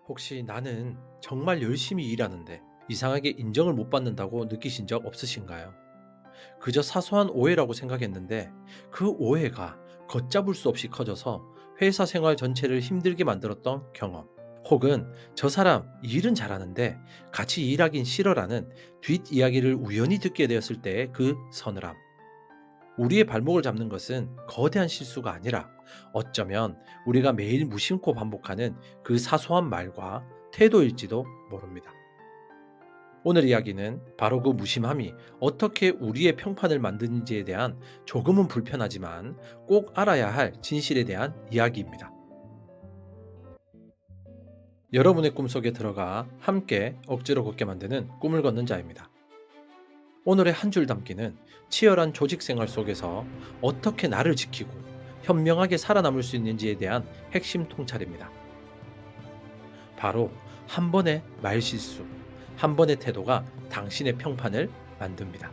혹시 나는 정말 열심히 일하는데 이상하게 인정을 못 받는다고 느끼신 적 없으신가요? 그저 사소한 오해라고 생각했는데 그 오해가 걷잡을 수 없이 커져서 회사 생활 전체를 힘들게 만들었던 경험. 혹은 저 사람 일은 잘하는데 같이 일하긴 싫어라는 뒷이야기를 우연히 듣게 되었을 때의 그 서늘함. 우리의 발목을 잡는 것은 거대한 실수가 아니라 어쩌면 우리가 매일 무심코 반복하는 그 사소한 말과 태도일지도 모릅니다. 오늘 이야기는 바로 그 무심함이 어떻게 우리의 평판을 만드는지에 대한 조금은 불편하지만 꼭 알아야 할 진실에 대한 이야기입니다. 여러분의 꿈속에 들어가 함께 억지로 걷게 만드는 꿈을 걷는 자입니다. 오늘의 한 줄 담기는 치열한 조직 생활 속에서 어떻게 나를 지키고 현명하게 살아남을 수 있는지에 대한 핵심 통찰입니다. 바로 한 번의 말실수, 한 번의 태도가 당신의 평판을 만듭니다.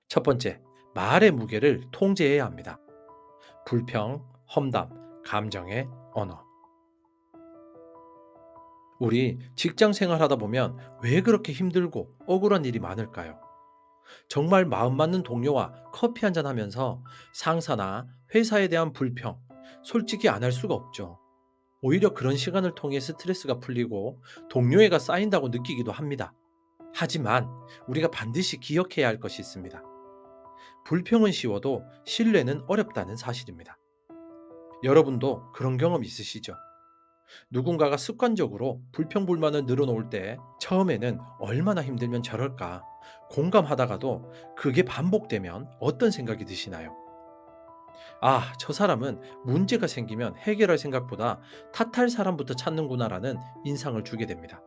첫 번째, 말의 무게를 통제해야 합니다. 불평, 험담, 감정의 언어. 우리 직장 생활하다 보면 왜 그렇게 힘들고 억울한 일이 많을까요? 정말 마음 맞는 동료와 커피 한잔 하면서 상사나 회사에 대한 불평, 솔직히 안 할 수가 없죠. 오히려 그런 시간을 통해 스트레스가 풀리고 동료애가 쌓인다고 느끼기도 합니다. 하지만 우리가 반드시 기억해야 할 것이 있습니다. 불평은 쉬워도 신뢰는 어렵다는 사실입니다. 여러분도 그런 경험 있으시죠? 누군가가 습관적으로 불평불만을 늘어놓을 때 처음에는 얼마나 힘들면 저럴까 공감하다가도 그게 반복되면 어떤 생각이 드시나요? 아, 저 사람은 문제가 생기면 해결할 생각보다 탓할 사람부터 찾는구나라는 인상을 주게 됩니다.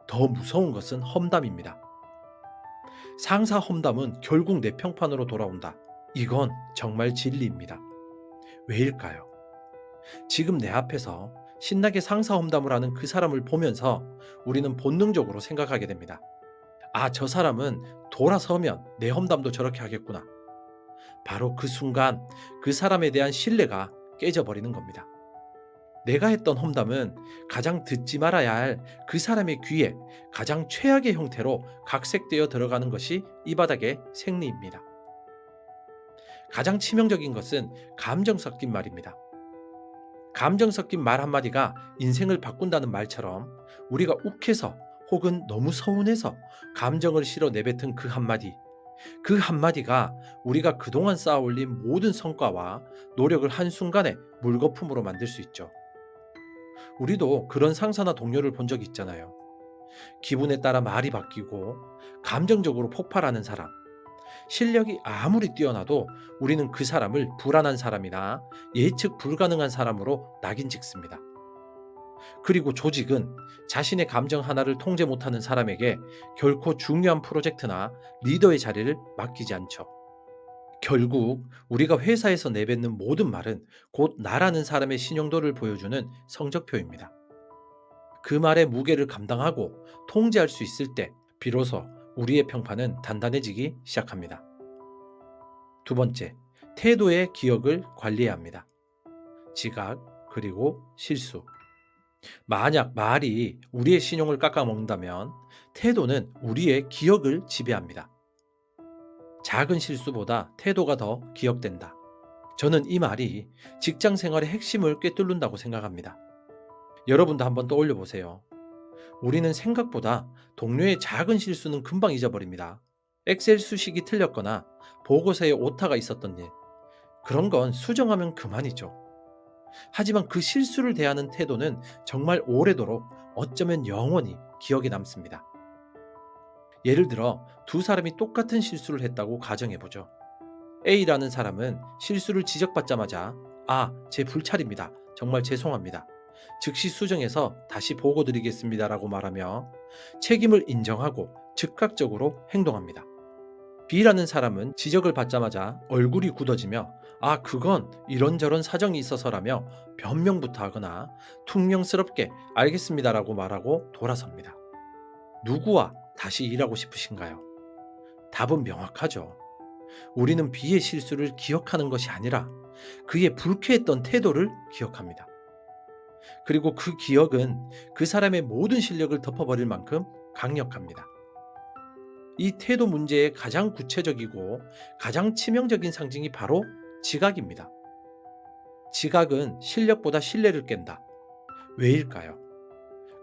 더 무서운 것은 험담입니다. 상사 험담은 결국 내 평판으로 돌아온다. 이건 정말 진리입니다. 왜일까요? 지금 내 앞에서 신나게 상사 험담을 하는 그 사람을 보면서 우리는 본능적으로 생각하게 됩니다. 아, 저 사람은 돌아서면 내 험담도 저렇게 하겠구나. 바로 그 순간 그 사람에 대한 신뢰가 깨져버리는 겁니다. 내가 했던 험담은 가장 듣지 말아야 할 그 사람의 귀에 가장 최악의 형태로 각색되어 들어가는 것이 이 바닥의 생리입니다. 가장 치명적인 것은 감정 섞인 말입니다. 감정 섞인 말 한마디가 인생을 바꾼다는 말처럼 우리가 욱해서 혹은 너무 서운해서 감정을 실어 내뱉은 그 한마디, 그 한마디가 우리가 그동안 쌓아 올린 모든 성과와 노력을 한순간에 물거품으로 만들 수 있죠. 우리도 그런 상사나 동료를 본 적 있잖아요. 기분에 따라 말이 바뀌고 감정적으로 폭발하는 사람. 실력이 아무리 뛰어나도 우리는 그 사람을 불안한 사람이나 예측 불가능한 사람으로 낙인 찍습니다. 그리고 조직은 자신의 감정 하나를 통제 못하는 사람에게 결코 중요한 프로젝트나 리더의 자리를 맡기지 않죠. 결국 우리가 회사에서 내뱉는 모든 말은 곧 나라는 사람의 신용도를 보여주는 성적표입니다. 그 말의 무게를 감당하고 통제할 수 있을 때 비로소 우리의 평판은 단단해지기 시작합니다. 두 번째, 태도의 기억을 관리해야 합니다. 지각, 그리고 실수. 만약 말이 우리의 신용을 깎아먹는다면 태도는 우리의 기억을 지배합니다. 작은 실수보다 태도가 더 기억된다. 저는 이 말이 직장 생활의 핵심을 꿰뚫는다고 생각합니다. 여러분도 한번 떠올려 보세요. 우리는 생각보다 동료의 작은 실수는 금방 잊어버립니다. 엑셀 수식이 틀렸거나 보고서에 오타가 있었던 일. 그런 건 수정하면 그만이죠. 하지만 그 실수를 대하는 태도는 정말 오래도록 어쩌면 영원히 기억에 남습니다. 예를 들어 두 사람이 똑같은 실수를 했다고 가정해보죠. A라는 사람은 실수를 지적받자마자 아, 제 불찰입니다. 정말 죄송합니다. 즉시 수정해서 다시 보고 드리겠습니다라고 말하며 책임을 인정하고 즉각적으로 행동합니다. B라는 사람은 지적을 받자마자 얼굴이 굳어지며 아, 그건 이런저런 사정이 있어서라며 변명부터 하거나 퉁명스럽게 알겠습니다라고 말하고 돌아섭니다. 누구와 다시 일하고 싶으신가요? 답은 명확하죠. 우리는 B의 실수를 기억하는 것이 아니라 그의 불쾌했던 태도를 기억합니다. 그리고 그 기억은 그 사람의 모든 실력을 덮어버릴 만큼 강력합니다. 이 태도 문제의 가장 구체적이고 가장 치명적인 상징이 바로 지각입니다. 지각은 실력보다 신뢰를 깬다. 왜일까요?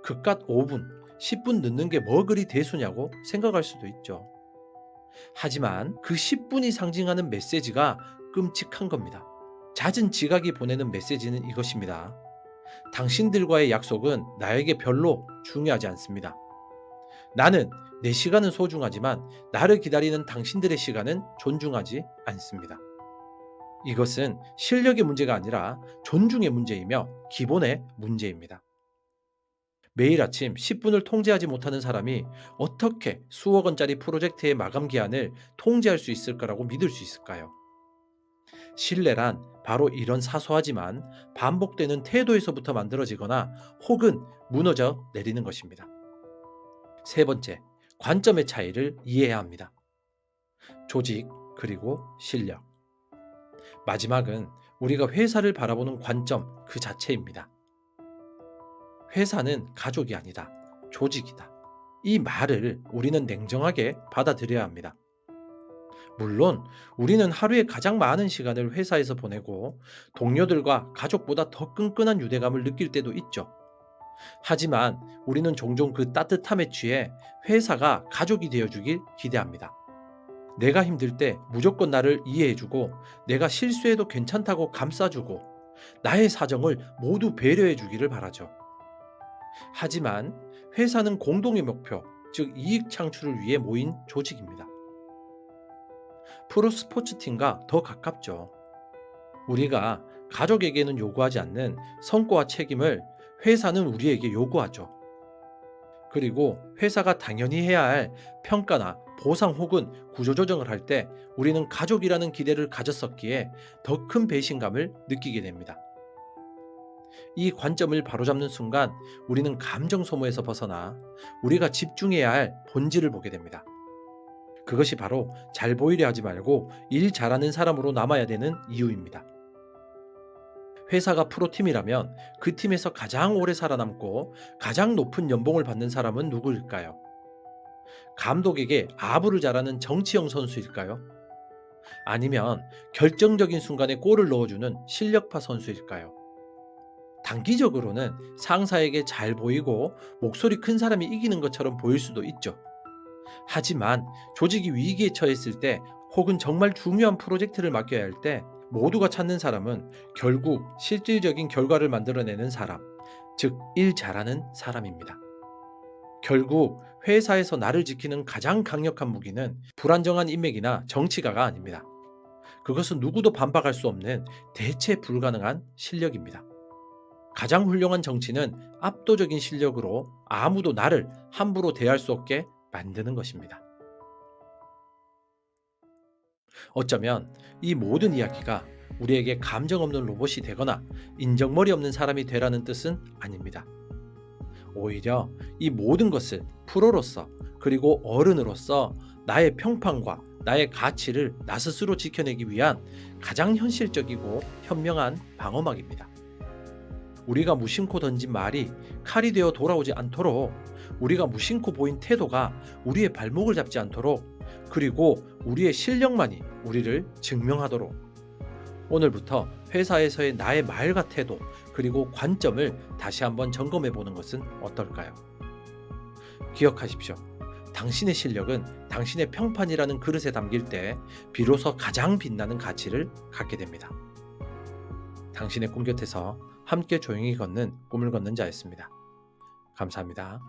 그깟 5분, 10분 늦는 게 뭐 그리 대수냐고 생각할 수도 있죠. 하지만 그 10분이 상징하는 메시지가 끔찍한 겁니다. 잦은 지각이 보내는 메시지는 이것입니다. 당신들과의 약속은 나에게 별로 중요하지 않습니다. 나는 내 시간은 소중하지만 나를 기다리는 당신들의 시간은 존중하지 않습니다. 이것은 실력의 문제가 아니라 존중의 문제이며 기본의 문제입니다. 매일 아침 10분을 통제하지 못하는 사람이 어떻게 수억 원짜리 프로젝트의 마감 기한을 통제할 수 있을 거라고 믿을 수 있을까요? 신뢰란 바로 이런 사소하지만 반복되는 태도에서부터 만들어지거나 혹은 무너져 내리는 것입니다. 세 번째, 관점의 차이를 이해해야 합니다. 조직 그리고 실력. 마지막은 우리가 회사를 바라보는 관점 그 자체입니다. 회사는 가족이 아니다. 조직이다. 이 말을 우리는 냉정하게 받아들여야 합니다. 물론 우리는 하루에 가장 많은 시간을 회사에서 보내고 동료들과 가족보다 더 끈끈한 유대감을 느낄 때도 있죠. 하지만 우리는 종종 그 따뜻함에 취해 회사가 가족이 되어주길 기대합니다. 내가 힘들 때 무조건 나를 이해해주고 내가 실수해도 괜찮다고 감싸주고 나의 사정을 모두 배려해주기를 바라죠. 하지만 회사는 공동의 목표, 즉 이익 창출을 위해 모인 조직입니다. 프로 스포츠팀과 더 가깝죠. 우리가 가족에게는 요구하지 않는 성과와 책임을 회사는 우리에게 요구하죠. 그리고 회사가 당연히 해야 할 평가나 보상 혹은 구조조정을 할 때 우리는 가족이라는 기대를 가졌었기에 더 큰 배신감을 느끼게 됩니다. 이 관점을 바로잡는 순간 우리는 감정 소모에서 벗어나 우리가 집중해야 할 본질을 보게 됩니다. 그것이 바로 잘 보이려 하지 말고 일 잘하는 사람으로 남아야 되는 이유입니다. 회사가 프로팀이라면 그 팀에서 가장 오래 살아남고 가장 높은 연봉을 받는 사람은 누구일까요? 감독에게 아부를 잘하는 정치형 선수일까요? 아니면 결정적인 순간에 골을 넣어주는 실력파 선수일까요? 단기적으로는 상사에게 잘 보이고 목소리 큰 사람이 이기는 것처럼 보일 수도 있죠. 하지만 조직이 위기에 처했을 때 혹은 정말 중요한 프로젝트를 맡겨야 할 때 모두가 찾는 사람은 결국 실질적인 결과를 만들어내는 사람, 즉 일 잘하는 사람입니다. 결국 회사에서 나를 지키는 가장 강력한 무기는 불안정한 인맥이나 정치가가 아닙니다. 그것은 누구도 반박할 수 없는 대체 불가능한 실력입니다. 가장 훌륭한 정치는 압도적인 실력으로 아무도 나를 함부로 대할 수 없게 만드는 것입니다. 어쩌면 이 모든 이야기가 우리에게 감정 없는 로봇이 되거나 인정머리 없는 사람이 되라는 뜻은 아닙니다. 오히려 이 모든 것을 프로로서 그리고 어른으로서 나의 평판과 나의 가치를 나 스스로 지켜내기 위한 가장 현실적이고 현명한 방어막입니다. 우리가 무심코 던진 말이 칼이 되어 돌아오지 않도록, 우리가 무심코 보인 태도가 우리의 발목을 잡지 않도록, 그리고 우리의 실력만이 우리를 증명하도록 오늘부터 회사에서의 나의 말과 태도 그리고 관점을 다시 한번 점검해 보는 것은 어떨까요? 기억하십시오. 당신의 실력은 당신의 평판이라는 그릇에 담길 때 비로소 가장 빛나는 가치를 갖게 됩니다. 당신의 꿈 곁에서 함께 조용히 걷는 꿈을 걷는 자였습니다. 감사합니다.